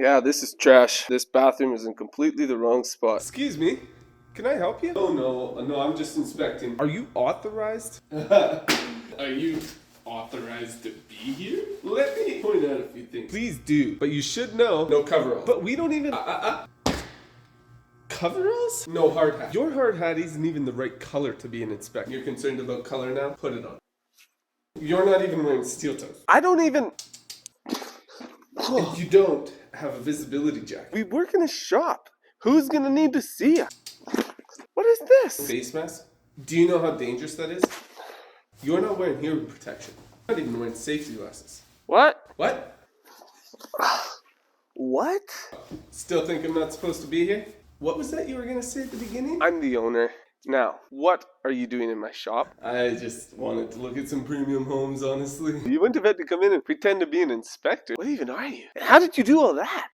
Yeah, this is trash. This bathroom is in completely the wrong spot. Excuse me, can I help you? Oh no, I'm just inspecting. Are you authorized? Are you authorized to be here? Let me point out a few things. Please do, but you should know. No coveralls. But we don't even. Coveralls? No hard hat. Your hard hat isn't even the right color to be an inspector. You're concerned about color now? Put it on. You're not even wearing steel toes. I don't even. And you don't have a visibility jacket. We work in a shop. Who's gonna need to see you? What is this? Face mask? Do you know how dangerous that is? You're not wearing hearing protection. You're not even wearing safety glasses. What? What? What? Still think I'm not supposed to be here? What was that you were gonna say at the beginning? I'm the owner. Now, what are you doing in my shop? I just wanted to look at some premium homes, honestly. You wouldn't have had to come in and pretend to be an inspector. What even are you? How did you do all that?